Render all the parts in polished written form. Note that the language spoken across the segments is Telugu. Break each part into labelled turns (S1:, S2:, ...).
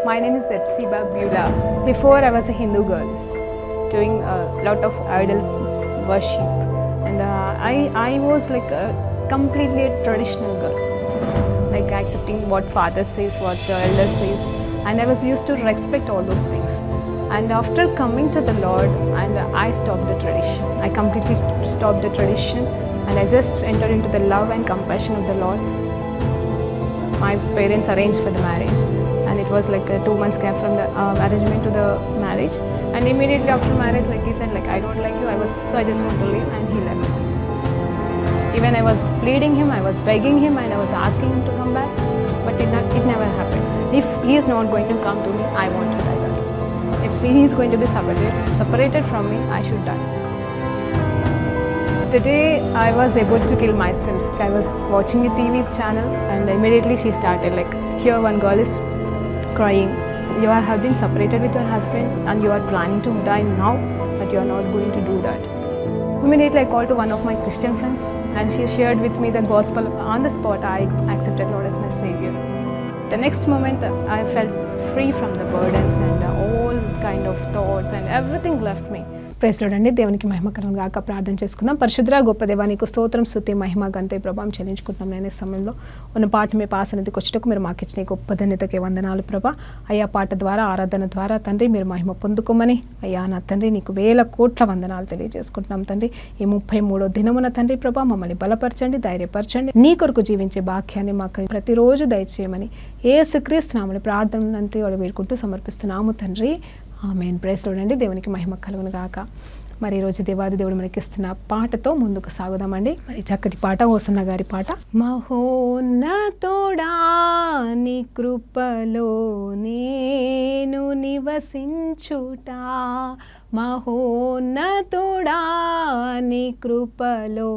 S1: My name is Epsiba Beulah. Before I was a Hindu girl doing a lot of idol worship, and I was like completely a traditional girl, like accepting what father says, what the elder says, and I was used to respect all those things. And after coming to the Lord, and I stopped the tradition. I completely stopped the tradition, and I just entered into the love and compassion of the Lord. My parents arranged for the marriage, and it was like a 2 months gap from the arrangement to the marriage. And immediately after marriage, like he said, like I don't like you. I just want to leave, and he left. Even I was pleading him, I was begging him, and I was asking him to come back, but it never happened. If he is not going to come to me, I want to die. If he is going to be separated from me, I should die. The day I was about to kill myself, I was watching a TV channel, and immediately she started like, here one girl is crying. You have been separated with your husband and you are planning to die now, but you are not going to do that. Immediately I called to one of my Christian friends, and she shared with me the gospel. On the spot, I accepted Lord as my Savior. The next moment, I felt free from the burdens and all kind of thoughts, and everything left me.
S2: Praise Lord అండి. దేవునికి మహిమ కలుగును గాక. ప్రార్థన చేసుకుందాం. పరిశుద్ధ గొప్ప దేవా, నీకు స్తోత్రం, స్తుతి, మహిమ, ఘనత, ప్రభావం చెల్లించుకుంటున్నాం. నేను ఈ సమయంలో ఉన్న పాట మీ పాసనదికి వచ్చేటకు మీరు మాకు ఇచ్చిన గొప్ప ధన్యతకే వందనాలు ప్రభా. అయ్యా పాట ద్వారా, ఆరాధన ద్వారా తండ్రి మీరు మహిమ పొందుకోమని అయ్యా నా తండ్రి నీకు 1000 కోట్ల వందనాలు తెలియజేసుకుంటున్నాం తండ్రి. ఈ 33వ దినమున తండ్రి ప్రభా మమ్మల్ని బలపరచండి, ధైర్యపరచండి, నీ కొరకు జీవించే భాగ్యాన్ని మాకు ప్రతిరోజు దయచేయమని యేసుక్రీస్తు నామమున ప్రార్థనలంతా వేడుకుంటూ సమర్పిస్తున్నాము తండ్రి. ఆమేన్. ప్రైజ్ లార్డ్ అండి. దేవునికి మహిమ కలుగును గాక. మరి ఈరోజు దేవాది దేవుడు మనకి ఇస్తున్న పాటతో ముందుకు సాగుదామండి. మరి చక్కటి పాట, హోసన్న గారి పాట. మహోన్నతుడా నీ కృపలో నేను నివసించుట, మహోన్నతుడా నీ కృపలో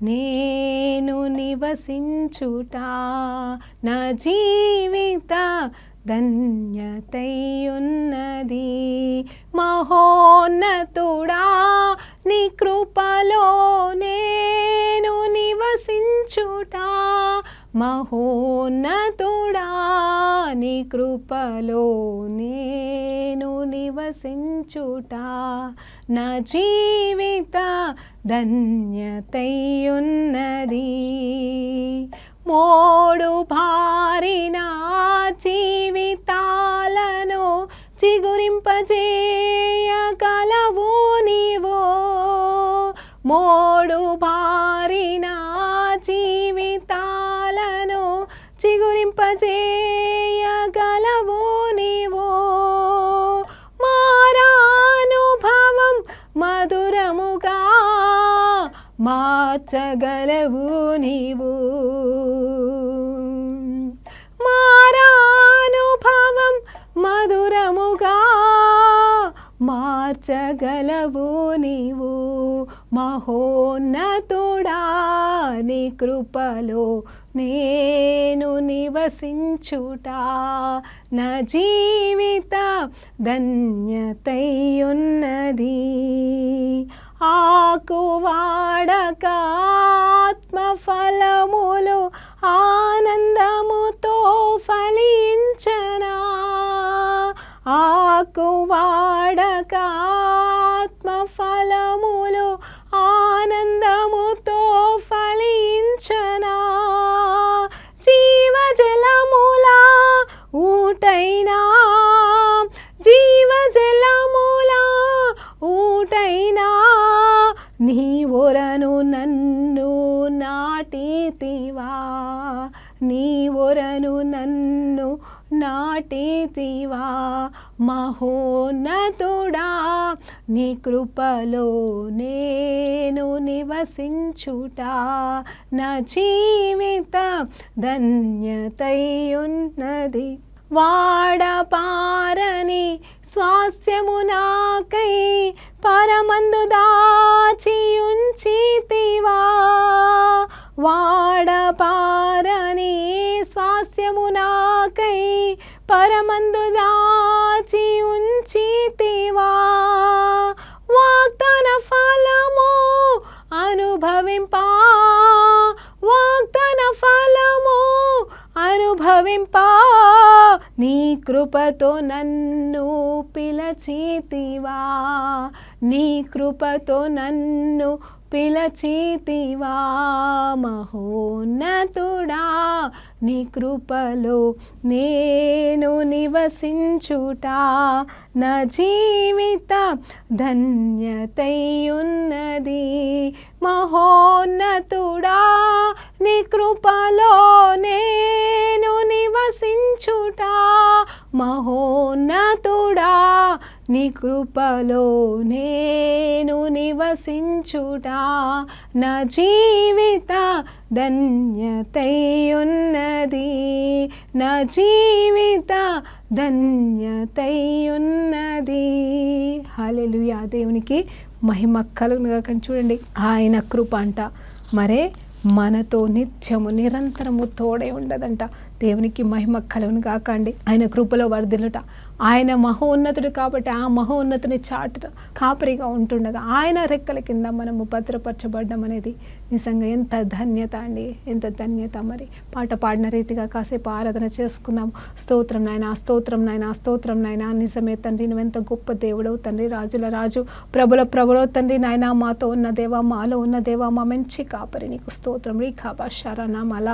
S2: నేను నివసించుట, నా జీవిత ధన్యతయున్నది. మహోన్నతుడా నీ కృపలో నేను నివసించుట, మహోన్నతుడా నీ కృపలో నేను నివసించుట, నా జీవిత ధన్యతయున్నది. మోడు భారిన జీవితాలను చిగురింపజేయగలవు నీవో, మోడు భారిన జీవితాలను చిగురింపజేయగలవు నీవో, మారానుభవం మధురముగా మార్చగలవు నీవు, మారానుభవం మధురముగా మార్చగలవు నీవు, మహోన్నతుడా నీ కృపలో నేను నివసించుట, నా జీవిత ధన్యతయున్నది. ఆకువాడక ఆత్మఫలములు ఆనందముతో ఫలించనా, ఆకువాడక ఆత్మఫలములు ఆనందముతో ఫలించనా, జీవజలముల ఊటైనా, జీవజలముల ఊటైనా నీ ఒరను నన్ను నాటితివా, నీ ఒరను నన్ను నాటితివా, మహోన్నతుడా నీ కృపలో నేను నివసించుట, నా జీవిత ధన్యతయున్నది. వాడపారని స్వాస్థ్యము నాకై పరమందు దాచి ఉంచితివా, వాడపారని స్వాస్థ్యము నాకై పరమందు దాచి ఉంచితివా, వాగ్దాన ఫలము అనుభవింపా, వాగ్దాన ఫలము అనుభవింప అనుభవింపా, నీ కృపతో నన్ను పిలచితివా, నీ కృపతో నన్ను పిలచితివా. మహోన్నతుడా నీ కృపలో నేను నివసించుట నా జీవిత ధన్యతయున్నది. మహోన్నతుడా నీ కృపలో నేను నివసించుట, మహోన్నతుడా నీ కృపలో నేను నివసించుట నా జీవిత ధన్యతయున్నది, నా జీవిత ధన్యతయున్నది. హల్లెలూయా. దేవునికి మహిమ కలుగునుగా. కానీ చూడండి, ఆయన కృప అంట మరే మనతో నిత్యము నిరంతరము తోడే ఉండదంట. దేవునికి మహిమ కలుగును కాకండి. ఆయన కృపలో వర్ధిల్లుట, ఆయన మహోన్నతుడు కాబట్టి ఆ మహోన్నతుని చాటుట కాపరిగా ఉంటుండగా ఆయన రెక్కల కింద మనము భద్రపరచబడ్డం అనేది నిజంగా ఎంత ధన్యత అండి, ఎంత ధన్యత. మరి పాట పాడిన రీతిగా కాసేపు ఆరాధన చేసుకుందాం. స్తోత్రం నాయనా, స్తోత్రం నాయనా, స్తోత్రం నాయనా. నిజమే తండ్రి, నువ్వెంత గొప్ప దేవుడవు తండ్రి, రాజుల రాజు ప్రభుల ప్రభులో తండ్రి నాయనా. మాతో ఉన్న దేవా, మాలో ఉన్న దేవా, మా మంచి కాపరి నీకు స్తోత్రం. రీఖాబా శరణా మల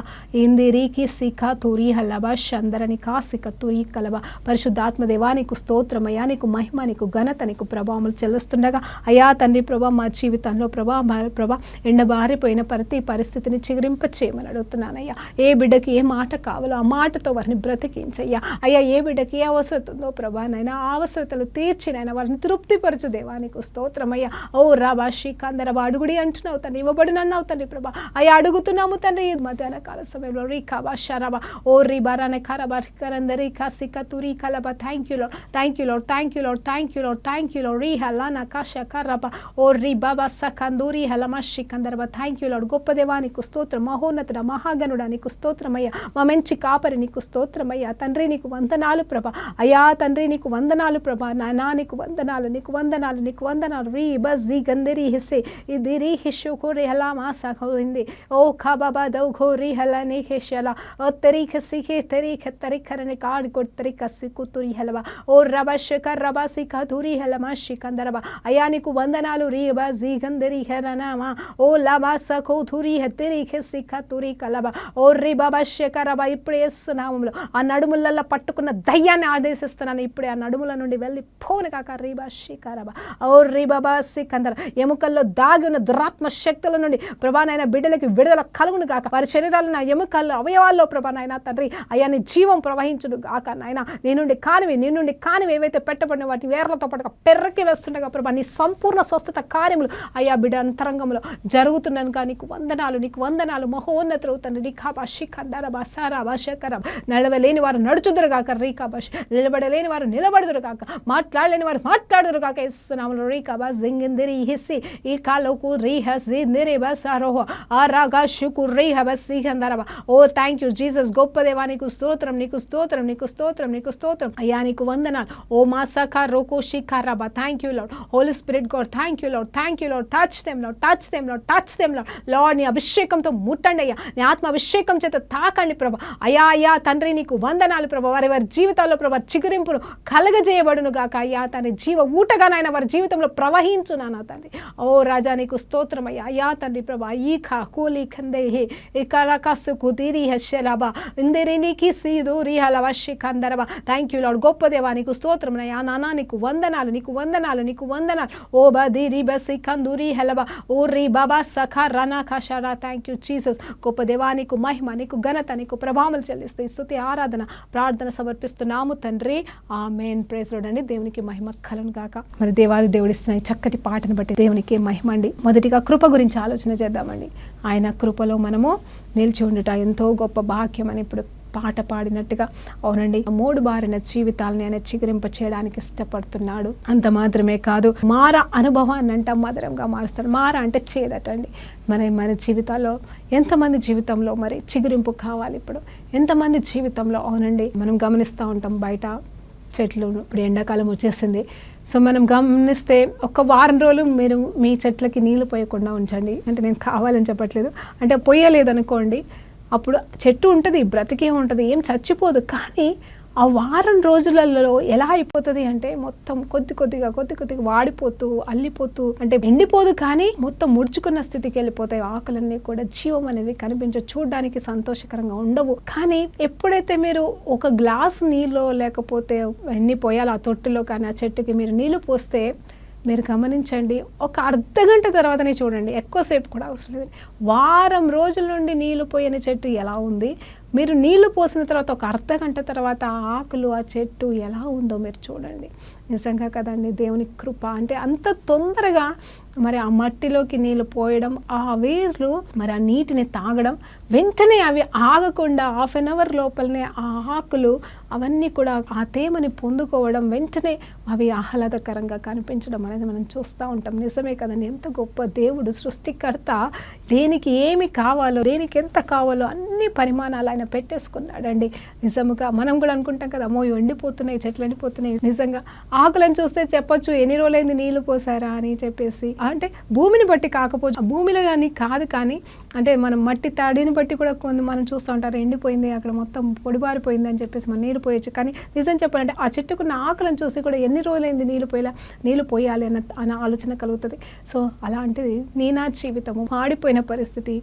S2: ఇంది రీకి సిఖా తూరి హల్లబా షందరని కాసిక తూరి కలబా. పరిశుద్ధాత్మ దేవా నీకు స్తోత్రమయ్యా, నీకు మహిమ, నీకు ఘనత, నీకు ప్రభావములు చెల్లిస్తుండగా అయ్యా తండ్రి ప్రభా, మా జీవితంలో ప్రభా ఎండబారిపోయిన ప్రతి పరిస్థితిని చిగురింప చేయమని అడుగుతున్నానయ్యా. ఏ బిడ్డకి ఏ మాట కావాలో ఆ మాటతో వారిని బ్రతికించయ్యా. అయ్యా ఏ బిడ్డకి ఏ అవసరత ఉందో ప్రభా నైనా ఆ అవసరతలు తీర్చినైనా వారిని తృప్తిపరచు దేవా, నీకు స్తోత్రమయ్యా. ఓ రాబా శ్రీకాందరబా అడుగుడి అంటున్నావు తండ్రి, ఇవ్వబడినన్నావు తండ్రి ప్రభా. అయ్యా అడుగుతున్నాము తండ్రి మధ్యాహ్న కాల సమయంలో రీకాబా షరాబా ఓ రీబారానే ఖరాబా రికరందరి కాసిక తురి కలబా. Thank you Lord, thank you Lord, thank you Lord, thank you Lord, thank you Lord. రీ హలానా కాష కరబా ఓ రీ బాబా సకందూరి హలమా శ్రీకందరబా. Thank you Lord. గొప్ప దేవా నీకు స్తోత్రం, మహోన్నతుడ మహాగణుడా నీకు స్తోత్రమయ్యా, మా మంచి కాపరి నీకు స్తోత్రమయ్యా. తండ్రి నీకు వందనాలు ప్రభా. అయ్యా తండ్రి నీకు వందనాలు ప్రభా. నాయనా నీకు వందనాలు, నీకు వందనాలు, నీకు వందనాలు. రీ బస్ జీ గందరి హిస్సే ఇది రీ హిషు కోరి హలా మాసా హింది ఓ ఖా బాబా దౌ ఘోరి హలా నీ హెషలా ఓ తరీఖ సిఖే తరీఖ తరిఖరని కాడ్ కొట్ తరిఖ సిక్కు తురి హలవా ఓ రబా శకర్ రబా సిఖ తురి హలమా శికందరబా. అయ్యా నీకు వందనాలు. రీ బా జీ గందరి హరనామా ఓ లబా సఖో తురి హెతరీఖ సిఖ తురి కలబా ఓ రీ బాబా శకరబా. ఇప్పుడే నామంలో ఆ నడుములలో పట్టుకున్న దయ్యాన్ని ఆదేశిస్తున్నాను. ఇప్పుడే ఆ నడుముల నుండి వెళ్ళి పోను కాక రీబా శిఖరబా ఓ రీ బాబా సికందర. ఎముకల్లో దాగి ఉన్న దురాత్మ శక్తుల నుండి ప్రభానైనా బిడ్డలకి విడుదల కలుగును గాక. వారి శరీరాలు నా ఎముకల్లో అవయవాల్లో ప్రభానైనా తండ్రి అయ్యా నీ జీవం ప్రవహించును గాక. నాయన నీ నుండి కానివి ఏవైతే పెట్టబడిన వాటి వేర్లతో పాటుగా పెర్రకి వేస్తుండగా ప్రభా నీ సంపూర్ణ స్వస్థత కార్యములు అయ్యా బిడ్డ అంతరంగంలో జరుగుతున్నాను కా. నీకు వందనాలు, నీకు వందనాలు. మహోన్నతులు తండ్రి రీఖాబా శిఖందరబా సారాబా శకరబా. నడవలేని వారు నడుచుదురు గాక రీఖాబా. నిలబడలేని వారు నిలబడుదురు గాక. మాట్లాడలేని వారు మాట్లాడుదురు గాక. ఇస్తున్నాము రీఖాబా జింగిందిరి హిస్సి ఈ కాలోకు రీహసి నిరేబా సారోహ ఆ రాగా షుకు రీహబా సికందరబా. ఓ థ్యాంక్ యూ జీసస్. గొప్ప దేవా నీకు స్తోత్రం, నీకు స్తోత్రం, నీకు స్తోత్రం, నీకు స్తోత్రం. అయ్యా నీకు వందనాలు. ఓ మా సఖా రోకో షిఖారాబా. Thank you Lord. Holy Spirit God thank you Lord, thank you Lord. Touch them Lord, touch them Lord, touch them Lord. Lord నీ అభిషేకంతో ముట్టండి అయ్యా, నీ ఆత్మ అభిషేకం చేత తాకండి ప్రభా. అయ్యా అయ్యా తండ్రి నీకు వందనాలు ప్రభా. వారి జీవితాల్లో ప్రభా చిగురింపును కలగజేయబడును గాక. అయ్యా తండ్రి జీవ ఊటగానైనా వారి జీవితంలో ప్రవహించునా తండ్రి. ఓ రాజా నీకు స్తోత్రం అయ్యా. అయ్యా తండ్రి ప్రభా ఈ ఖా కూలి ఖందే హే ఇకరకసు కుదిరి హెషలబా ఇందిరినికి సీదూరి హలవ శిఖందరబా. Thank you Lord. గొప్ప దేవా నీకు స్తోత్రం అయ్యా. నానా నీకు వందనాలు, నీకు వందనాలు, నీకు వందనాలు. ఓ బదిరి బసి కందూరి హలబా ఓ రీ బాబా సఖా రనా ఖషరా. Thank you Jesus. గొప్ప దేవా నీకు మహిమ, నీకు ఘనత, నీకు ప్రభావములు చెల్లిస్తూ ఈ స్తుతి ఆరాధన ప్రార్థన సమర్పిస్తున్నాము తండ్రి. ఆమేన్. ప్రైజ్ లార్డ్ అండి. దేవునికి మహిమ కలుగును గాక. మరి దేవాది దేవుడిస్తున్న ఈ చక్కటి పాటను బట్టి దేవునికి మహిమ అండి. మొదటిగా కృప గురించి ఆలోచన చేద్దామండి. ఆయన కృపలో మనము నిలిచి ఉండుట ఎంతో గొప్ప భాగ్యం అని ఇప్పుడు పాట పాడినట్టుగా అవునండి. మూడు బారిన జీవితాలని ఆయన చిగురింప చేయడానికి ఇష్టపడుతున్నాడు. అంత మాత్రమే కాదు, మార అనుభవాన్ని అంట మధురంగా మారుస్తాడు. మార అంటే చేదటండి. మన జీవితాల్లో ఎంతమంది జీవితంలో మరి చిగురింపు కావాలి. ఇప్పుడు ఎంతమంది జీవితంలో అవునండి మనం గమనిస్తూ ఉంటాం బయట చెట్లు. ఇప్పుడు ఎండాకాలం వచ్చేసింది. సో మనం గమనిస్తే ఒక వారం రోజులు మీరు మీ చెట్లకి నీళ్లు పోయకుండా ఉంచండి. అంటే నేను కావాలని చెప్పట్లేదు, అంటే పోయలేదు అనుకోండి, అప్పుడు చెట్టు ఉంటుంది, బ్రతికే ఉంటుంది, ఏం చచ్చిపోదు. కానీ ఆ వారం రోజులలో ఎలా అయిపోతుంది అంటే మొత్తం కొద్ది కొద్దిగా వాడిపోతూ అల్లిపోతూ, అంటే ఎండిపోదు కానీ మొత్తం ముడుచుకున్న స్థితికి వెళ్ళిపోతాయి. ఆకులన్నీ కూడా జీవం అనేది కనిపించవు, చూడడానికి సంతోషకరంగా ఉండవు. కానీ ఎప్పుడైతే మీరు ఒక గ్లాస్ నీళ్ళు లేకపోతే ఎన్ని పోయాలి ఆ తొట్టులో కానీ ఆ చెట్టుకి మీరు నీళ్లు పోస్తే మీరు గమనించండి, ఒక అర్ధగంట తర్వాతనే చూడండి, ఎక్కువసేపు కూడా అవసరం లేదు. వారం రోజుల నుండి నీళ్లు పోయని చెట్టు ఎలా ఉంది, మీరు నీళ్లు పోసిన తర్వాత ఒక అర్ధగంట తర్వాత ఆ ఆకులు ఆ చెట్టు ఎలా ఉందో మీరు చూడండి. నిజంగా కదండి దేవుని కృప. అంటే అంత తొందరగా మరి ఆ మట్టిలోకి నీళ్లు పోయడం, ఆ వేర్లు మరి ఆ నీటిని తాగడం, వెంటనే అవి ఆగకుండా 1/2 అవర్ లోపలనే ఆ ఆకులు అవన్నీ కూడా ఆ తేమని పొందుకోవడం, వెంటనే అవి ఆహ్లాదకరంగా కనిపించడం అనేది మనం చూస్తూ ఉంటాం. నిజమే కదండి, ఎంత గొప్ప దేవుడు సృష్టికర్త. దేనికి ఏమి కావాలో, దేనికి ఎంత కావాలో అన్ని పరిమాణాలు ఆయన పెట్టేసుకున్నాడండి. నిజముగా మనం కూడా అనుకుంటాం కదా, అమ్మో ఎండిపోతున్నాయి, చెట్లు ఎండిపోతున్నాయి. నిజంగా ఆకులను చూస్తే చెప్పొచ్చు ఎన్ని రోజులైంది నీళ్లు పోసారా అని చెప్పేసి. అంటే భూమిని బట్టి కాకపోవచ్చు, భూమిలో కానీ కాదు, కానీ అంటే మనం మట్టి తడిని బట్టి కూడా మనం చూస్తూ ఉంటారు, ఎండిపోయింది అక్కడ మొత్తం పొడిబారిపోయింది అని చెప్పేసి మనం నీళ్ళు పోయొచ్చు. కానీ నిజం చెప్పాలంటే ఆ చెట్టుకున్న ఆకులను చూసి కూడా ఎన్ని రోజులైంది నీళ్ళు పోయాలి అన్న ఆలోచన కలుగుతుంది. సో అలాంటిది నా జీవితము వాడిపోయిన పరిస్థితి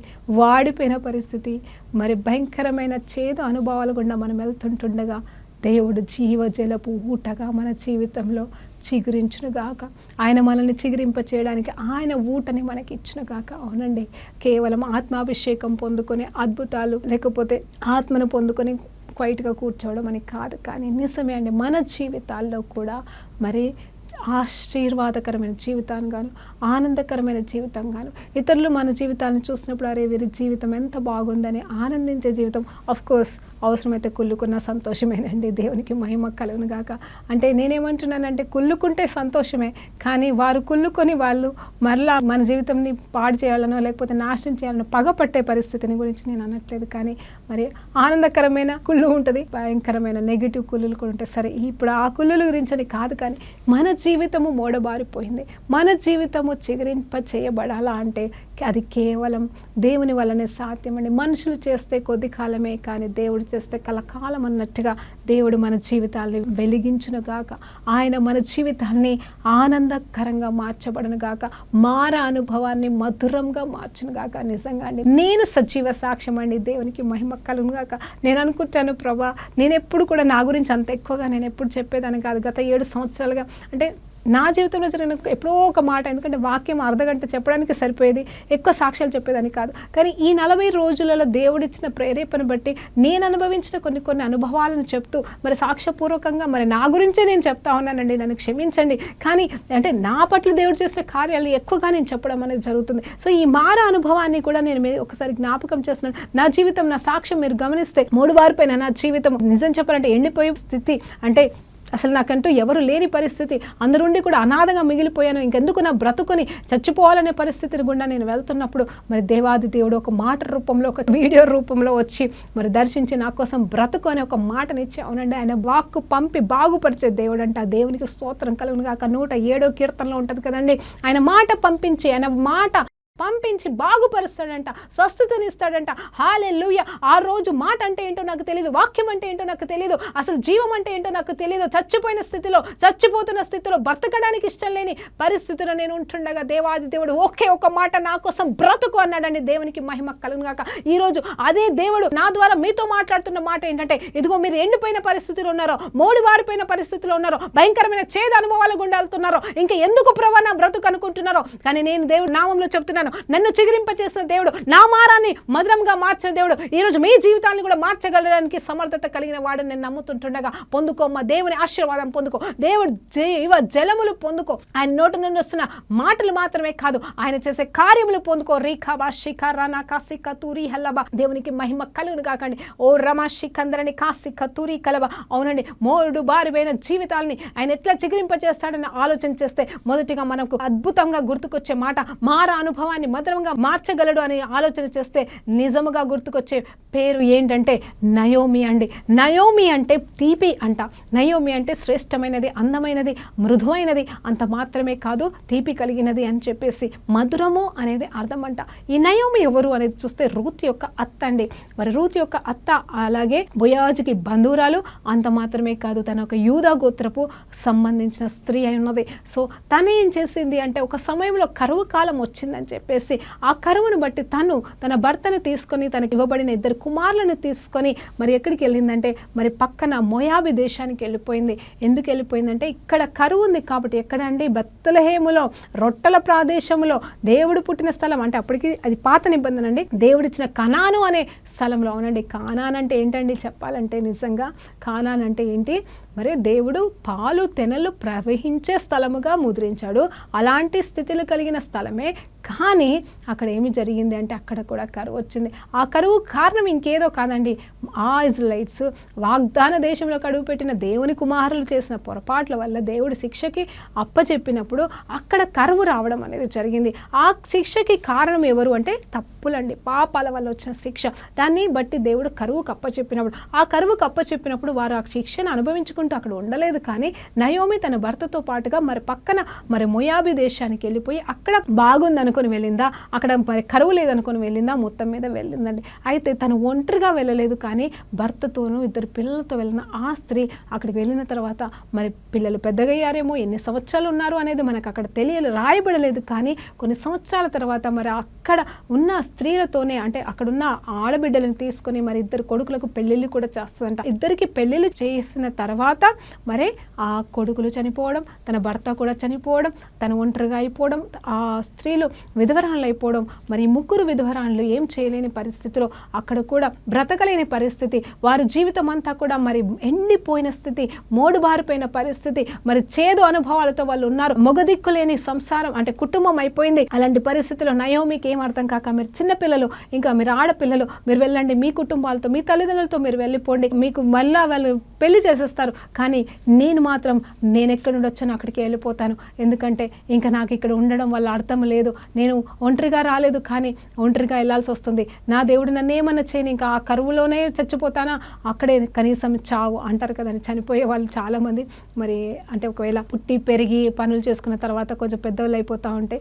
S2: మరి భయంకరమైన చేదు అనుభవాలు గుండా మనం వెళ్తుంటుండగా దేవుడు జీవజలపు ఊటగా మన జీవితంలో చిగురించునుగాక. ఆయన మనల్ని చిగురింప చేయడానికి ఆయన ఊటని మనకి ఇచ్చునుగాక. అవునండి, కేవలం ఆత్మాభిషేకం పొందుకొని అద్భుతాలు లేకపోతే ఆత్మను పొందుకొని క్వైట్గా కూర్చోవడం అని కాదు, కానీ నిజమే అండి, మన జీవితాల్లో కూడా మరి ఆశీర్వాదకరమైన జీవితాన్ని గాను ఆనందకరమైన జీవితం గాను ఇతరులు మన జీవితాలను చూసినప్పుడు అరే వీరి జీవితం ఎంత బాగుందని ఆనందించే జీవితం. ఆఫ్ కోర్స్ అవసరమైతే కుళ్ళుకున్న సంతోషమేనండి, దేవునికి మహిమ కలుగును గాక. అంటే నేనేమంటున్నానంటే కుళ్ళుకుంటే సంతోషమే, కానీ వారు కుళ్ళుకొని వాళ్ళు మరలా మన జీవితంని పాడు చేయాలనో లేకపోతే నాశనం చేయాలనో పగపట్టే పరిస్థితిని గురించి నేను అనట్లేదు. కానీ మరి ఆనందకరమైన కుళ్ళు ఉంటుంది, భయంకరమైన నెగిటివ్ కుళ్ళులు కూడా ఉంటాయి. సరే, ఇప్పుడు ఆ కుళ్ళుల గురించి అని కాదు, కానీ మన జీవితము మోడబారిపోయింది, మన జీవితము చిగురింప చేయబడాలా అంటే అది కేవలం దేవుని వల్లనే సాధ్యమండి. మనుషులు చేస్తే కొద్ది కాలమే, కానీ దేవుడు చేస్తే కలకాలం అన్నట్టుగా దేవుడు మన జీవితాల్ని వెలిగించునుగాక. ఆయన మన జీవితాన్ని ఆనందకరంగా మార్చబడునుగాక, మార అనుభవాన్ని మధురంగా మార్చునుగాక. నిజంగా అండి, నేను సజీవ సాక్ష్యం అండి, దేవునికి మహిమ కలుగునుగాక. నేను అనుకుంటాను, ప్రభా నేను ఎప్పుడు కూడా నా గురించి అంత ఎక్కువగా నేను ఎప్పుడు చెప్పేదాన్ని కాదు. గత 7 సంవత్సరాలుగా అంటే నా జీవితంలో జరిగిన ఎప్పుడో ఒక మాట, ఎందుకంటే వాక్యం అర్ధగంట చెప్పడానికి సరిపోయేది, ఎక్కువ సాక్ష్యాలు చెప్పేదాన్ని కాదు. కానీ ఈ 40 రోజులలో దేవుడిచ్చిన ప్రేరేపణ బట్టి నేను అనుభవించిన కొన్ని అనుభవాలను చెప్తూ మరి సాక్ష్యపూర్వకంగా మరి నా గురించే నేను చెప్తా ఉన్నానండి, నన్ను క్షమించండి. కానీ అంటే నా పట్ల దేవుడు చేసిన కార్యాలు ఎక్కువగా నేను చెప్పడం అనేది జరుగుతుంది. సో ఈ మార అనుభవాన్ని కూడా నేను ఒకసారి జ్ఞాపకం చేస్తున్నాను. నా జీవితం, నా సాక్ష్యం మీరు గమనిస్తే 3 వారిపైన నా జీవితం నిజం చెప్పాలంటే ఎండిపోయే స్థితి, అంటే అసలు నాకంటూ ఎవరు లేని పరిస్థితి, అందరుండి కూడా అనాథగా మిగిలిపోయాను, ఇంకెందుకు నా బ్రతుకుని చచ్చిపోవాలనే పరిస్థితిని గుండా నేను వెళ్తున్నప్పుడు మరి దేవాది దేవుడు ఒక మాట రూపంలో, ఒక వీడియో రూపంలో వచ్చి మరి దర్శించి నా కోసం బ్రతుకు అనే ఒక మాటనిచ్చి, అవునండి ఆయన వాక్కు పంపి బాగుపరిచే దేవుడు అంటే ఆ దేవునికి స్తోత్రం కలుగును గాక. 107వ కీర్తనలో ఉంటుంది కదండి, ఆయన మాట పంపించి, ఆయన మాట పంపించి బాగుపరుస్తాడంట, స్వస్థతనిస్తాడంట. హల్లెలూయా. ఆ రోజు మాట అంటే ఏంటో నాకు తెలియదు, వాక్యం అంటే ఏంటో నాకు తెలియదు, అసలు జీవం అంటే ఏంటో నాకు తెలియదు. చచ్చిపోతున్న స్థితిలో బ్రతకడానికి ఇష్టం లేని పరిస్థితిలో నేను ఉంటుండగా దేవాది దేవుడు ఒకే ఒక మాట నా కోసం బ్రతుకు అన్నాడండి. దేవునికి మహిమ కలుగును గాక. ఈరోజు అదే దేవుడు నా ద్వారా మీతో మాట్లాడుతున్న మాట ఏంటంటే, ఇదిగో మీరు ఎండిపోయిన పరిస్థితిలో ఉన్నారో, మోడివారిపోయిన పరిస్థితిలో ఉన్నారో, భయంకరమైన చేదు అనుభవాల గుండా వెళ్తున్నారో, ఇంకా ఎందుకు ప్రభా నా బ్రతుకు అనుకుంటున్నారో, కానీ నేను దేవుడు నామంలో చెప్తున్నాను, నన్ను చిగురింపచేసిన దేవుడు, నా మారాన్ని మధురంగా మార్చిన దేవుడు ఈరోజు మీ జీవితాన్ని కూడా మార్చగలడానికి సమర్థత కలిగిన వాడిని నేను నమ్ముతుంటుండగా పొందుకో, మా దేవుని ఆశీర్వాదం పొందుకో, దేవుడు జీవ జలములు పొందుకో. ఆయన నోటి నుండి వస్తున్న మాటలు మాత్రమే కాదు, ఆయన చేసే కార్యములు పొందుకో. రీఖాబా శిఖరానా కాసిక తూరి హల్లబా. దేవునికి మహిమ కలుగును కాకండి. ఓ రమా శిఖందరని కాసిక తూరి కలబ. అవునండి, 3 బారిపోయిన జీవితాలని ఆయన ఎట్లా చిగురింపచేస్తాడని ఆలోచన చేస్తే మొదటిగా మనకు అద్భుతంగా గుర్తుకొచ్చే మాట మార అనుభవం అనుభవాన్ని మధురంగా మార్చగలడు అని ఆలోచన చేస్తే నిజముగా గుర్తుకొచ్చే పేరు ఏంటంటే నయోమి అండి. నయోమి అంటే తీపి అంట. నయోమి అంటే శ్రేష్టమైనది, అందమైనది, మృదువైనది, అంత మాత్రమే కాదు తీపి కలిగినది అని చెప్పేసి మధురము అనేది అర్థం అంట. ఈ నయోమి ఎవరు అనేది చూస్తే రూత్ యొక్క అత్త అండి. మరి రూత్ యొక్క అత్త అలాగే బోయాజుకి బంధువురాలు, అంత మాత్రమే కాదు తన ఒక యూదా గోత్రపు సంబంధించిన స్త్రీ అయి ఉన్నది. సో తను ఏం చేసింది అంటే ఒక సమయంలో కరువు కాలం వచ్చిందని చెప్పేసి ఆ కరువును బట్టి తను తన భర్తను తీసుకొని తనకి ఇవ్వబడిన 2 కుమారులను తీసుకొని మరి ఎక్కడికి వెళ్ళిందంటే మరి పక్కన మోయాబి దేశానికి వెళ్ళిపోయింది. ఎందుకు వెళ్ళిపోయిందంటే ఇక్కడ కరువు ఉంది కాబట్టి. ఎక్కడండి? బెత్లెహేములో, రొట్టెల ప్రదేశంలో, దేవుడు పుట్టిన స్థలం. అంటే అప్పటికి అది పాత నిబంధన అండి. దేవుడిచ్చిన కనాను అనే స్థలంలో. అవునండి, కానాన్ అంటే ఏంటండి చెప్పాలంటే, నిజంగా కానాన్ అంటే ఏంటి? మరి దేవుడు పాలు తెనలు ప్రవహించే స్థలముగా ముద్రించాడు. అలాంటి స్థితిలో కలిగిన స్థలమే. కానీ అక్కడ ఏమి జరిగింది అంటే అక్కడ కూడా కరువు వచ్చింది. ఆ కరువు కారణం ఇంకేదో కాదండి, ఆ ఇజ్రాయిల్స్ వాగ్దాన దేశంలో అడుగుపెట్టిన దేవుని కుమారులు చేసిన పొరపాట్ల వల్ల దేవుడి శిక్షకి అప్పచెప్పినప్పుడు అక్కడ కరువు రావడం అనేది జరిగింది. ఆ శిక్షకి కారణం ఎవరు అంటే తప్పులండి, పాపాల వల్ల వచ్చిన శిక్ష. దాన్ని బట్టి దేవుడు కరువుకు అప్పచెప్పినప్పుడు, ఆ కరువుకు అప్పచెప్పినప్పుడు వారు ఆ శిక్షను అనుభవించుకుంటూ అక్కడ ఉండలేదు. కానీ నయోమి తన భర్తతో పాటుగా మరి పక్కన మరి మోయాబి దేశానికి వెళ్ళిపోయి అక్కడ బాగుంది అనుకుని వెళ్ళిందా, అక్కడ మరి కరువు లేదనుకుని వెళ్ళిందా, మొత్తం మీద వెళ్ళిందండి. అయితే తను ఒంటరిగా వెళ్ళలేదు, కానీ భర్తతోనూ 2 పిల్లలతో వెళ్ళిన ఆ స్త్రీ అక్కడికి వెళ్ళిన తర్వాత మరి పిల్లలు పెద్దగయ్యారేమో, ఎన్ని సంవత్సరాలు ఉన్నారు అనేది మనకు అక్కడ రాయబడలేదు. కానీ కొన్ని సంవత్సరాల తర్వాత మరి అక్కడ ఉన్న స్త్రీలతోనే, అంటే అక్కడున్న ఆడబిడ్డలను తీసుకొని మరి 2 కొడుకులకు పెళ్ళిళ్ళు కూడా చేస్తుందంట. 2కి పెళ్ళిళ్ళు చేసిన తర్వాత మరి ఆ కొడుకులు చనిపోవడం, తన భర్త కూడా చనిపోవడం, తను ఒంటరిగా అయిపోవడం, ఆ స్త్రీలు విధవరాళ్ళు అయిపోవడం, మరి 3 విధవరాళ్ళు ఏం చేయలేని పరిస్థితిలో అక్కడ కూడా బ్రతకలేని పరిస్థితి, వారి జీవితం అంతా కూడా మరి ఎండిపోయిన స్థితి, మోడుబారిపోయిన పరిస్థితి, మరి చేదు అనుభవాలతో వాళ్ళు ఉన్నారు. మొగదిక్కులేని సంసారం అంటే కుటుంబం అయిపోయింది. అలాంటి పరిస్థితిలో నయోమికి ఏం అర్థం కాక, మీరు చిన్నపిల్లలు, ఇంకా మీరు ఆడపిల్లలు, మీరు వెళ్ళండి మీ కుటుంబాలతో, మీ తల్లిదండ్రులతో మీరు వెళ్ళిపోండి, మీకు మళ్ళా వాళ్ళు పెళ్లి చేసేస్తారు, కానీ నేను ఎక్కడి నుండి వచ్చానో అక్కడికి వెళ్ళిపోతాను. ఎందుకంటే ఇంకా నాకు ఇక్కడ ఉండడం వల్ల అర్థం లేదు. నేను ఒంటరిగా రాలేదు, కానీ ఒంటరిగా వెళ్ళాల్సి వస్తుంది. నా దేవుడు నన్ను ఏమన్నా చేయని, ఇంకా ఆ కరువులోనే చచ్చిపోతానా, అక్కడే కనీసం చావు అంటారు కదండి. చనిపోయే వాళ్ళు చాలామంది మరి అంటే ఒకవేళ పుట్టి పెరిగి పనులు చేసుకున్న తర్వాత కొంచెం పెద్దవాళ్ళు అయిపోతూ ఉంటే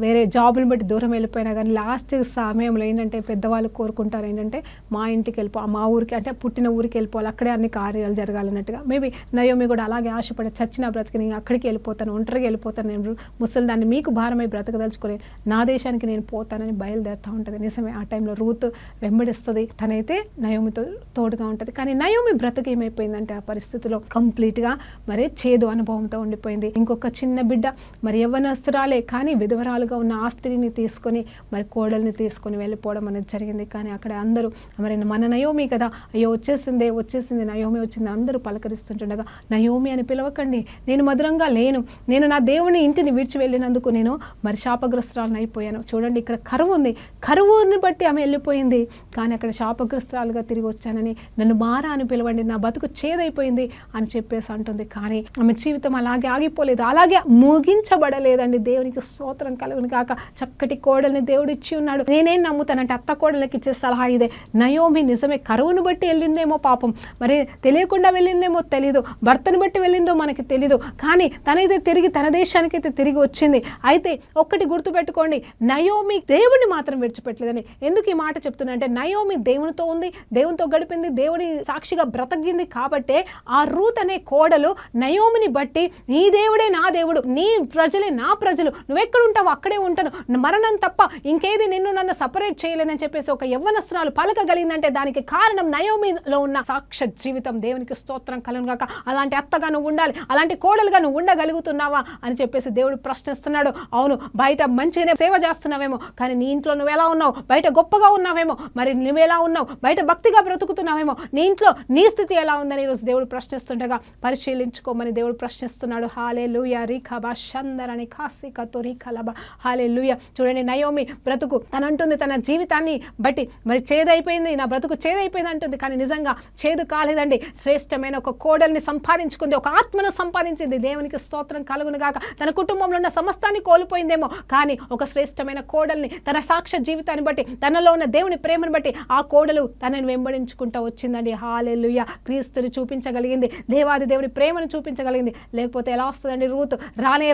S2: వేరే జాబులు బట్టి దూరం వెళ్ళిపోయినా కానీ లాస్ట్ సమయంలో ఏంటంటే పెద్దవాళ్ళు కోరుకుంటారు ఏంటంటే మా ఇంటికి మా ఊరికి, అంటే పుట్టిన ఊరికి వెళ్ళిపోవాలి, అక్కడే అన్ని కార్యాలు జరగాలన్నట్టుగా. మేబీ నయోమి కూడా అలాగే ఆశపడి చచ్చిన బ్రతికి నేను అక్కడికి వెళ్ళిపోతాను, ఒంటరిగా వెళ్ళిపోతాను, నేను ముసలి దాన్ని మీకు భారమై బ్రతకదలుచుకొని నా దేశానికి నేను పోతానని బయలుదేరుతూ ఉంటుంది. నిజమే, ఆ టైంలో రూత్ వెంబడిస్తుంది, తనైతే నయోమితో తోడుగా ఉంటుంది. కానీ నయోమి బ్రతుకు ఏమైపోయిందంటే ఆ పరిస్థితిలో కంప్లీట్గా మరి చేదు అనుభవంతో ఉండిపోయింది. ఇంకొక చిన్న బిడ్డ మరి యవ్వనస్తురాలే, కానీ విధవరాలుగా ఉన్న ఆ స్త్రీని తీసుకొని మరి కోడల్ని తీసుకొని వెళ్ళిపోవడం అనేది జరిగింది. కానీ అక్కడ అందరూ మరి మన నయోమి కదా, అయ్యో వచ్చేసింది నయోమి వచ్చింది, అందరూ పలకరిస్తుంటుండగా నయోమి అని పిలవకండి, నేను మధురంగా లేను, నేను నా దేవుని ఇంటిని విడిచి వెళ్ళినందుకు నేను మరి శాపగ్రస్తురాలను అయిపోయాను. చూడండి, ఇక్కడ కరువు ఉంది, కరువుని బట్టి ఆమె వెళ్ళిపోయింది, కానీ అక్కడ శాపగ్రస్తురాలుగా తిరిగి వచ్చానని నన్ను మారా అని పిలవండి, నా బతుకు చేదైపోయింది అని చెప్పేసి అంటుంది. కానీ ఆమె జీవితం అలాగే ఆగిపోలేదు, అలాగే ముగించబడలేదండి. దేవునికి స్తోత్రం కలుగును కాక. చక్కటి కోడల్ని దేవుడు ఇచ్చి ఉన్నాడు. నేనేం నమ్ముతానంటే అత్త కోడలకి ఇచ్చే సలహా ఇదే. నయోమి నిజమే కరువును బట్టి వెళ్ళిందేమో పాపం, మరి తెలియకుండా వెళ్ళిందేమో తెలీదు, భర్తను బట్టి వెళ్ళిందో మనకి తెలీదు, కానీ తనైతే తిరిగి తన దేశానికైతే తిరిగి వచ్చింది. అయితే ఒక్కటి గుర్తుపెట్టుకోండి, నయోమి దేవుని మాత్రం విడిచిపెట్టలేదని. ఎందుకు ఈ మాట చెప్తున్నా అంటే నయోమి దేవునితో ఉంది, దేవునితో గడిపింది, దేవుని సాక్షిగా బ్రతకింది కాబట్టే ఆ రూత్ అనే కోడలు నయోమిని బట్టి నీ దేవుడే నా దేవుడు, నీ ప్రజలే నా ప్రజలు, నువ్వెక్కడ ఉంటావు అక్కడే ఉంటాను, మరణం తప్ప ఇంకేది నన్ను సపరేట్ చేయలేనని చెప్పేసి ఒక యవ్వనస్తురాలు పలకగలిగిందంటే దానికి కారణం నయోమిలో ఉన్న సాక్షాత్ జీవితం. దేవునికి స్తోత్రం కలుగును గాక. అలాంటి అత్తగా నువ్వు ఉండాలి, అలాంటి కోడలుగా నువ్వు ఉండగలుగుతున్నావా అని చెప్పేసి దేవుడు ప్రశ్నిస్తున్నాడు. అవును, బయట మంచిగానే సేవ చేస్తున్నావేమో, కానీ నీ ఇంట్లో నువ్వు ఎలా ఉన్నావు, బయట గొప్పగా ఉన్నావేమో, మరి నువ్వెలా ఉన్నావు, బయట భక్తిగా బ్రతుకుతున్నావేమో, నీ ఇంట్లో నీ స్థితి ఎలా ఉందని ఈరోజు దేవుడు ప్రశ్నిస్తుండగా పరిశీలించుకోమని దేవుడు ప్రశ్నిస్తున్నాడు. హల్లెలూయా. రీఖబా షందరని కాసిక తొరిఖలబా. హల్లెలూయా. చూడండి, నయోమి బ్రతుకు తనంటుంది తన జీవితాన్ని బట్టి మరి చేదైపోయింది, నా బ్రతుకు చేదైపోయింది అంటుంది, కానీ నిజంగా చేదు కాలేదండి. శ్రేష్టమైన ఒక కోడల్ని సంపాదించుకుంది, ఒక ఆత్మను సంపాదించింది. దేవునికి స్తోత్రం కలుగును గాక. తన కుటుంబంలో ఉన్న సమస్తాన్ని కోల్పోయిందేమో, కానీ ఒక శ్రేష్టమైన కోడల్ని, తన సాక్ష్య జీవితాన్ని బట్టి, తనలో ఉన్న దేవుని ప్రేమను బట్టి ఆ కోడలు తనని వెంబడించుకుంటూ వచ్చిందండి. హల్లెలూయా. క్రీస్తుని చూపించగలిగింది, దేవాది దేవుని ప్రేమను చూపించగలిగింది. లేకపోతే ఎలా వస్తుందండి? రూత్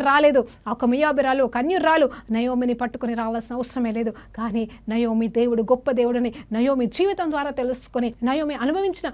S2: రాలేదు. ఒక మియాబిరాలు, ఒక అన్యురాలు నయోమిని పట్టుకుని రావాల్సిన అవసరమే లేదు. కానీ నయోమి దేవుడు గొప్ప దేవుడని నయోమి జీవితం ద్వారా తెలుసుకొని, నయోమి అనుభవించిన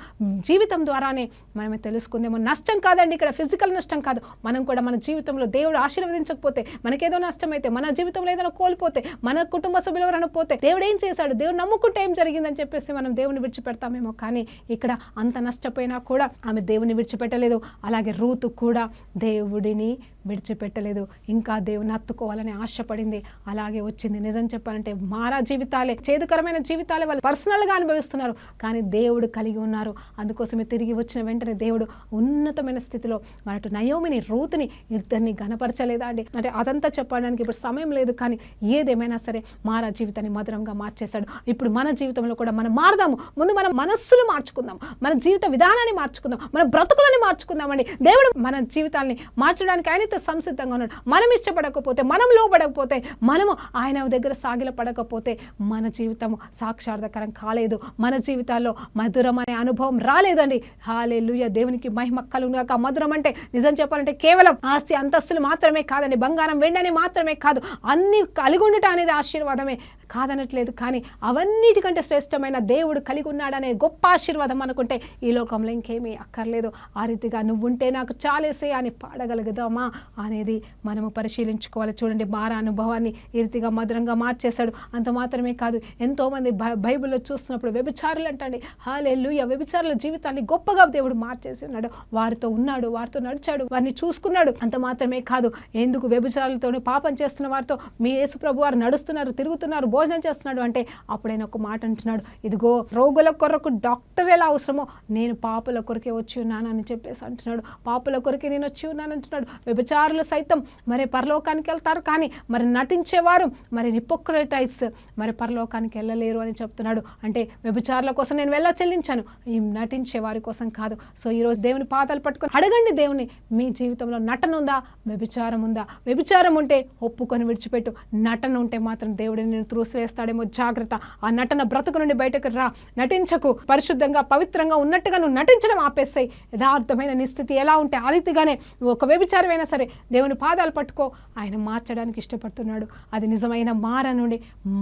S2: జీవితం ద్వారానే మనమే తెలుసుకుందేమో. నష్టం కాదండి ఇక్కడ, ఫిజికల్ నష్టం కాదు. మనం కూడా మన జీవితంలో దేవుడు ఆశీర్వదించకపోతే, మనకేదో నష్టమైతే, మన జీవితంలో ఏదైనా కోల్పోతే, మన కుటుంబ సభ్యులు ఎవరైనా పోతే, దేవుడు ఏం చేశాడు, దేవుడు నమ్ముకుంటే ఏం జరిగిందని చెప్పేసి మనం దేవుని విడిచిపెడతామేమో. కానీ ఇక్కడ అంత నష్టపోయినా కూడా ఆమె దేవుని విడిచిపెట్టలేదు. అలాగే రూతు కూడా దేవుడిని విడిచిపెట్టలేదు, ఇంకా దేవుని హత్తుకోవాలని ఆశపడింది. అలాగే వచ్చింది. నిజం చెప్పాలంటే మారా జీవితాలే, చేదుకరమైన జీవితాలే వాళ్ళు పర్సనల్గా అనుభవిస్తున్నారు, కానీ దేవుడు కలిగి ఉన్నారు. అందుకోసమే తిరిగి వచ్చిన వెంటనే దేవుడు ఉన్నతమైన స్థితిలో అటు నయోమిని, రూతుని ఇద్దరిని గణపరచలేదా అండి? అంటే అదంతా చెప్పడానికి ఇప్పుడు సమయం లేదు. కానీ ఏదేమైనా సరే మారా జీవితాన్ని మధురంగా మార్చేశాడు. ఇప్పుడు మన జీవితంలో కూడా మనం మారదాము. ముందు మన మనస్సులు మార్చుకుందాం, మన జీవిత విధానాన్ని మార్చుకుందాం, మన బ్రతుకులని మార్చుకుందామండి. దేవుడు మన జీవితాన్ని మార్చడానికి ఆయనతో సంసిద్ధంగా ఉన్నాడు. మనం ఇష్టపడకపోతే, మనం లోపడకపోతే, మనము ఆయన దగ్గర సాగిల పడకపోతే మన జీవితం సాక్షార్థకరం కాలేదు. మన జీవితాల్లో మధురం అనే అనుభవం రాలేదండి. హల్లెలూయా. దేవునికి మహిమ కలుగుగాక. మధురం అంటే నిజం చెప్పాలంటే కేవలం ఆస్తి అంతస్తులు మాత్రమే కాదండి, బంగారం వెండి మాత్రమే కాదు, అన్ని కలిగి ఉండటం అనేది ఆశీర్వాదమే కాదనట్లేదు. కానీ అవన్నిటికంటే శ్రేష్టమైన దేవుడు కలిగి ఉన్నాడనే గొప్ప ఆశీర్వాదం అనుకుంటే ఈ లోకంలో ఇంకేమీ అక్కర్లేదు. ఆ రీతిగా నువ్వుంటే నాకు చాలేసే అని పాడగలుగుదామా అనేది మనము పరిశీలించుకోవాలి. చూడండి, మారా అనుభవాన్ని ఈ రీతిగా మధురంగా మార్చేశాడు. అంత మాత్రమే కాదు, ఎంతోమంది బైబిల్లో చూస్తున్నప్పుడు వ్యభిచారులు అంటండి. హల్లెలూయా. వ్యభిచారుల జీవితాన్ని గొప్పగా దేవుడు మార్చేసి ఉన్నాడు. వారితో ఉన్నాడు, వారితో నడిచాడు, వారిని చూసుకున్నాడు. అంత మాత్రమే కాదు, ఎందుకు వ్యభిచారులతో పాపం చేస్తున్న వారితో మీ యేసు ప్రభు వారు నడుస్తున్నారు, తిరుగుతున్నారు, భోజనం చేస్తున్నాడు అంటే అప్పుడైనా ఒక మాట అంటున్నాడు, ఇదిగో రోగుల కొరకు డాక్టర్ ఎలా అవసరమో నేను పాపుల కొరకే వచ్చి ఉన్నానని చెప్పేసి అంటున్నాడు. పాపుల కొరకే నేను వచ్చి ఉన్నాను అంటున్నాడు. వ్యభిచారులు సైతం మరి పరలోకానికి వెళ్తారు, కానీ మరి నటించేవారు, మరి హిపోక్రటైస్ మరి పరలోకానికి వెళ్ళలేరు అని చెప్తున్నాడు. అంటే వ్యభిచారుల కోసం నేను వెళ్ళ చెల్లించాను, ఈ నటించే వారి కోసం కాదు. సో ఈరోజు దేవుని పాదాలు పట్టుకొని అడగండి దేవుని, మీ జీవితంలో నటన ఉందా, వ్యభిచారం ఉందా? వ్యభిచారం ఉంటే ఒప్పుకొని విడిచిపెట్టు, నటన ఉంటే మాత్రం దేవుడిని నేను త్రోసివేస్తాడేమో, జాగ్రత్త. ఆ నటన బ్రతుకు నుండి బయటకు రా, నటించకు. పరిశుద్ధంగా పవిత్రంగా ఉన్నట్టుగా నువ్వు నటించడం ఆపేస్తాయి. యథార్థమైన నీ స్థితి ఎలా ఉంటే ఆ రీతిగానే నువ్వు ఒక వ్యభిచారమైనా సరే దేవుని పాదాలు పట్టుకో. ఆయన మార్చడానికి ఇష్టపడుతున్నాడు. అది నిజమైన మార నుండి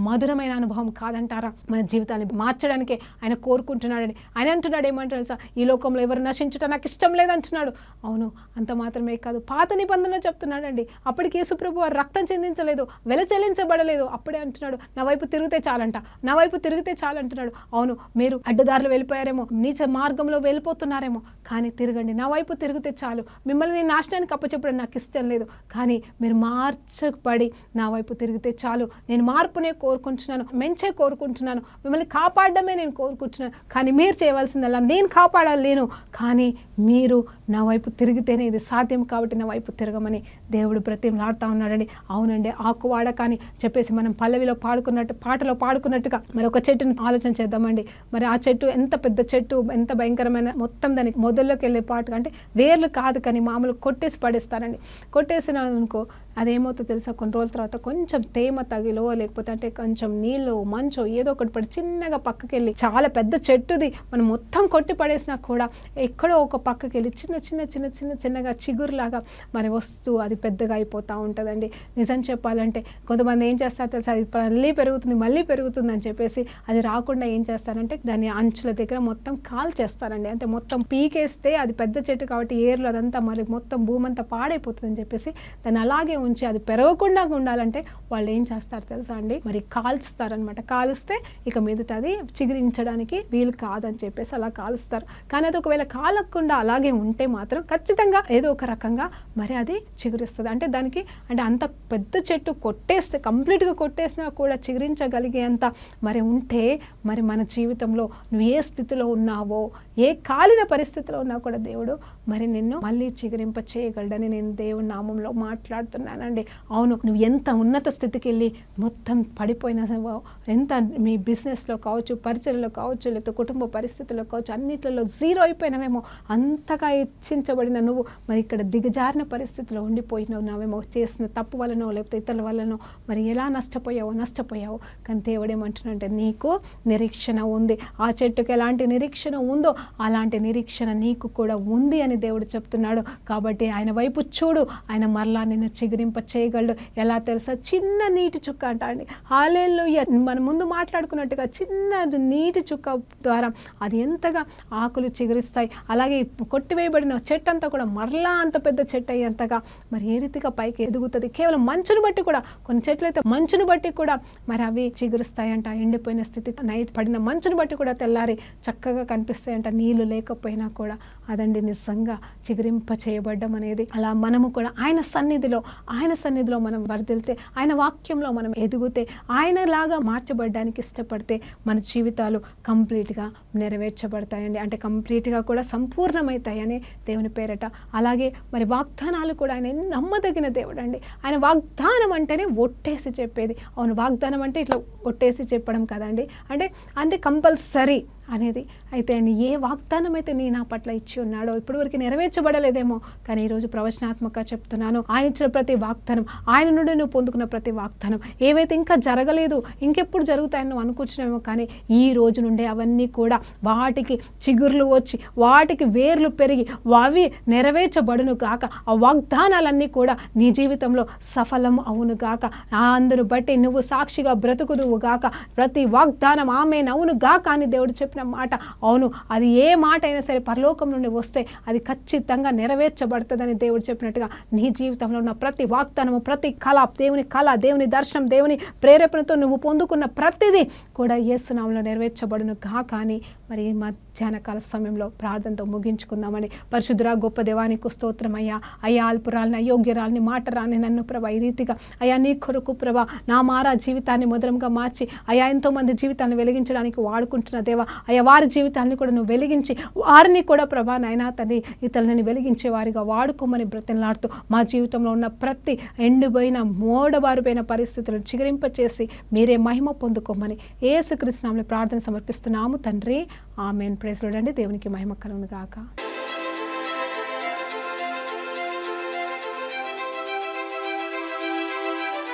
S2: మధురమైన అనుభవం కాదంటారా? మన జీవితాన్ని మార్చడానికే ఆయన కోరుకుంటున్నాడని ఆయన అంటున్నాడు. ఏమంటారు సార్, ఈ లోకంలో ఎవరు నశించటం నాకు ఇష్టం లేదంటున్నాడు. అవును, అంత మాత్రమే కాదు, పాత నిబంధనలో చెప్తున్నాడండి. అప్పటికి యేసు ప్రభు వారు రక్తం చెందించలేదు, వెల చెల్లించబడలేదు. అప్పుడే అంటున్నాడు, నా వైపు తిరిగితే చాలంట, నా వైపు తిరిగితే చాలంటున్నాడు. అవును, మీరు అడ్డదారులు వెళ్ళిపోయారేమో, నీచ మార్గంలో వెళ్ళిపోతున్నారేమో, కానీ తిరగండి, నా వైపు తిరిగితే చాలు. మిమ్మల్ని నేను నాశనానికి అప్పచెప్పడం నాకు ఇష్టం లేదు, కానీ మీరు మార్చబడి నా వైపు తిరిగితే చాలు. నేను మార్పునే కోరుకుంటున్నాను, మెంచే కోరుకుంటున్నాను, మిమ్మల్ని కాపాడడమే నేను కోరుకుంటున్నాను. కానీ మీరు చేయవలసిందల్లా నేను కాపాడలేను, కానీ మీరు నా వైపు తిరిగితేనే ఇది సాధ్యం. కాబట్టి నా వైపు తిరగమని దేవుడు బ్రతిమలాడుతూ ఉన్నాడండి. అవునండి, ఆకువాడ కానీ చెప్పేసి మనం పల్లవిలో పాటలో పాడుకున్నట్టుగా మరి ఒక చెట్టుని ఆలోచన చేద్దామండి. మరి ఆ చెట్టు ఎంత పెద్ద చెట్టు, ఎంత భయంకరమైన, మొత్తం దానికి మొదల్లోకి వెళ్ళే పాటు అంటే వేర్లు కాదు, కానీ మామూలు కొట్టేసి పడేస్తారండి. కొట్టేసిన అనుకో అదేమవుతుందో తెలుసా, కొన్ని రోజుల తర్వాత కొంచెం తేమ తగిలో లేకపోతే అంటే కొంచెం నీళ్ళు మంచో ఏదో ఒకటి పడి చిన్నగా పక్కకి వెళ్ళి, చాలా పెద్ద చెట్టుది మనం మొత్తం కొట్టి పడేసినా కూడా ఎక్కడో ఒక పక్కకి వెళ్ళి చిన్నగా చిగురులాగా మరి వస్తూ అది పెద్దగా అయిపోతూ ఉంటుందండి. నిజం చెప్పాలంటే కొంతమంది ఏం చేస్తారు తెలుసా, అది మళ్ళీ పెరుగుతుంది అని చెప్పేసి అది రాకుండా ఏం చేస్తారంటే దాని అంచుల దగ్గర మొత్తం కాల్ చేస్తారండి. అంటే మొత్తం పీకేస్తే అది పెద్ద చెట్టు కాబట్టి ఏర్లు అదంతా మరి మొత్తం భూమి అంతా పాడైపోతుంది అని చెప్పేసి దాన్ని అలాగే ఉంచి అది పెరగకుండా ఉండాలంటే వాళ్ళు ఏం చేస్తారు తెలుసా అండి, మరి కాల్స్తారనమాట. కాలుస్తే ఇక మీదట అది చిగురించడానికి వీలు కాదని చెప్పేసి అలా కాలుస్తారు. కానీ అది ఒకవేళ కాలకుండా అలాగే ఉంటే మాత్రం ఖచ్చితంగా ఏదో ఒక రకంగా మరి అది చిగురిస్తుంది. అంటే దానికి అంటే అంత పెద్ద చెట్టు కొట్టేస్తే, కంప్లీట్గా కొట్టేసినా కూడా చిగురించగలిగేంత మరి ఉంటే మరి మన జీవితంలో నువ్వు ఏ స్థితిలో ఉన్నావో, ఏ కాలిన పరిస్థితిలో ఉన్నా కూడా దేవుడు మరి నిన్ను మళ్ళీ చిగురింప చేయగలడని నేను దేవుని నామంలో మాట్లాడుతున్నాను. అనండి. అవును, నువ్వు ఎంత ఉన్నత స్థితికి వెళ్ళి మొత్తం పడిపోయినా ఎంత మీ బిజినెస్లో కావచ్చు, పరిచయలో కావచ్చు, లేకపోతే కుటుంబ పరిస్థితుల్లో కావచ్చు, అన్నిట్లలో జీరో అయిపోయినావేమో, అంతగా హెచ్చించబడిన నువ్వు మరి ఇక్కడ దిగజారిన పరిస్థితిలో ఉండిపోయినావేమో, చేసిన తప్పు వలనో లేకపోతే ఇతరుల వలనో మరి ఎలా నష్టపోయావో. కానీ దేవుడు ఏమంటున్నాడంటే నీకు నిరీక్షణ ఉంది. ఆ చెట్టుకి ఎలాంటి నిరీక్షణ ఉందో అలాంటి నిరీక్షణ నీకు కూడా ఉంది అని దేవుడు చెప్తున్నాడు. కాబట్టి ఆయన వైపు చూడు, ఆయన మరలా నిన్ను చిగురింప చేయగలడు. ఎలా తెలుసా? చిన్న నీటి చుక్క అండి. హల్లెలూయా. మనం ముందు మాట్లాడుకున్నట్టుగా చిన్న నీటి చుక్క ద్వారా అది ఎంతగా ఆకులు చిగురిస్తాయి. అలాగే కొట్టివేయబడిన చెట్టు అంతా కూడా మరలా అంత పెద్ద చెట్టు అయ్యేంతగా మరి ఏ రీతిగా పైకి ఎదుగుతుంది. కేవలం మంచును బట్టి కూడా, కొన్ని చెట్లు అయితే మంచును బట్టి కూడా మరి అవి చిగురుస్తాయంట. ఎండిపోయిన స్థితి నైట్ పడిన మంచును బట్టి కూడా తెల్లారి చక్కగా కనిపిస్తాయంట. నీళ్లు లేకపోయినా కూడా. అదండి నిజంగా చిగురింప చేయబడ్డం అనేది. అలా మనము కూడా ఆయన సన్నిధిలో మనం వర్ధిల్తే, ఆయన వాక్యంలో మనం ఎదిగితే, ఆయనలాగా మార్చబడ్డానికి ఇష్టపడితే మన జీవితాలు కంప్లీట్గా నెరవేర్చబడతాయండి. అంటే కంప్లీట్గా కూడా సంపూర్ణమవుతాయని దేవుని పేరట. అలాగే మరి వాగ్దానాలు కూడా ఆయన నమ్మదగిన దేవుడు అండి. ఆయన వాగ్దానం అంటేనే ఒట్టేసి చెప్పేది. అవును, వాగ్దానం అంటే ఇట్లా ఒట్టేసి చెప్పడం కదండి, అంటే కంపల్సరీ అనేది. అయితే ఆయన ఏ వాగ్దానం అయితే నా పట్ల ఇచ్చి ఉన్నాడో ఇప్పటివరకు నెరవేర్చబడలేదేమో, కానీ ఈరోజు ప్రవచనాత్మక చెప్తున్నాను, ఆయన ఇచ్చిన ప్రతి వాగ్దానం, ఆయన నుండి నువ్వు పొందుకున్న ప్రతి వాగ్దానం, ఏవైతే ఇంకా జరగలేదు, ఇంకెప్పుడు జరుగుతాయని నువ్వు అనుకుంటున్నామో, కానీ ఈ రోజు నుండే అవన్నీ కూడా వాటికి చిగుర్లు వచ్చి, వాటికి వేర్లు పెరిగి, అవి నెరవేర్చబడును గాక. ఆ వాగ్దానాలన్నీ కూడా నీ జీవితంలో సఫలం అవును గాక. అందును బట్టి నువ్వు సాక్షిగా బ్రతుకుదువు గాక. ప్రతి వాగ్దానం ఆమేన్ అవును గాక అని దేవుడు చెప్పిన మాట. అవును, అది ఏ మాట అయినా సరే పరలోకం నుండి వస్తే అది ఖచ్చితంగా నెరవేర్చబడుతుందని దేవుడు చెప్పినట్టుగా నీ జీవితంలో ఉన్న ప్రతి వాగ్దానము, ప్రతి కళ, దేవుని దర్శనం, దేవుని ప్రేరేపణతో నువ్వు పొందుకున్న ప్రతిదీ కూడా యేసు నామములో నెరవేర్చబడును గాక అని మరి మధ్యాహ్న కాల సమయంలో ప్రార్థనతో ముగించుకుందామని. పరిశుద్ధుడా గొప్ప దేవానికి స్తోత్రం అయ్యా. అల్పురాలని, అయోగ్యరాలని, మాట రాని నన్ను ప్రభా ఈ రీతిగా అయ్యా నీ కొరకు ప్రభా నా మారా జీవితాన్ని మధురంగా మార్చి అయ్యా ఎంతోమంది జీవితాన్ని వెలిగించడానికి వాడుకుంటున్న దేవా, అయ్యా వారి జీవితాన్ని కూడా నువ్వు వెలిగించి వారిని కూడా ప్రభా నాయనా తండ్రి ఇతరులని వెలిగించే వారిగా వాడుకోమని బ్రతిమలాడుతూ మా జీవితంలో ఉన్న ప్రతి ఎండిపోయిన మోడబారిపోయిన పరిస్థితులను చిగురింపచేసి మీరే మహిమ పొందుకోమని యేసుక్రీస్తు నామములో ప్రార్థన సమర్పిస్తున్నాము తండ్రి. ఆమేన్. ప్రైజ్ లార్డ్ అండి. దేవునికి మహిమ కలుగును గాక.